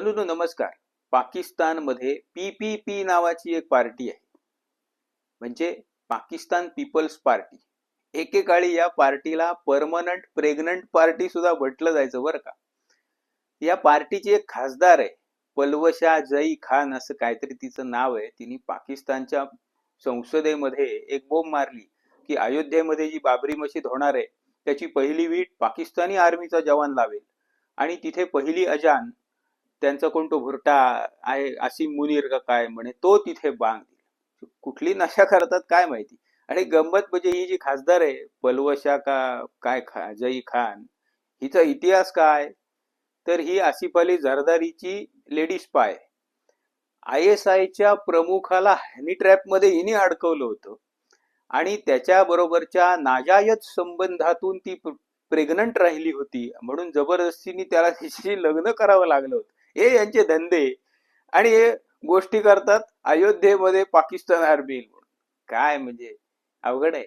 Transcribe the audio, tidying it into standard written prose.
बंधूंनो नमस्कार. पाकिस्तानमध्ये PPP नावाची एक पार्टी आहे, म्हणजे पाकिस्तान पीपल्स पार्टी. एकेकाळी या पार्टीला परमनंट प्रेग्नंट पार्टी सुद्धा म्हटलं जायचं बरं का. या पार्टीची एक खासदार आहे, पलवशा जई खान असं काहीतरी तिचं नाव आहे. तिने पाकिस्तानच्या संसदेमध्ये एक बोंब मारली की अयोध्येमध्ये जी बाबरी मशीद होणार आहे त्याची पहिली वीट पाकिस्तानी आर्मीचा जवान लावेल आणि तिथे पहिली अजान त्यांचा कोण तो भुरटा आहे आसिम मुनीर का काय म्हणे तो तिथे बांग दिला. कुठली नशा करतात काय माहिती. आणि गंमत म्हणजे ही जी खासदार आहे पलवशा का काय जई खान, हिचा इतिहास काय, तर ही आसिफ अली झरदारीची लेडी स्पाय. ISIच्या प्रमुखाला हॅनी ट्रॅप मध्ये हिने अडकवलं होतं आणि त्याच्या बरोबरच्या नाजायज संबंधातून ती प्रेग्नंट राहिली होती म्हणून जबरदस्तीने त्याला तिच्याशी लग्न करावं लागलं होतं. हे यांचे धंदे. आणि हे गोष्टी करतात अयोध्येमध्ये पाकिस्तान आर्मी. काय म्हणजे अवघड आहे.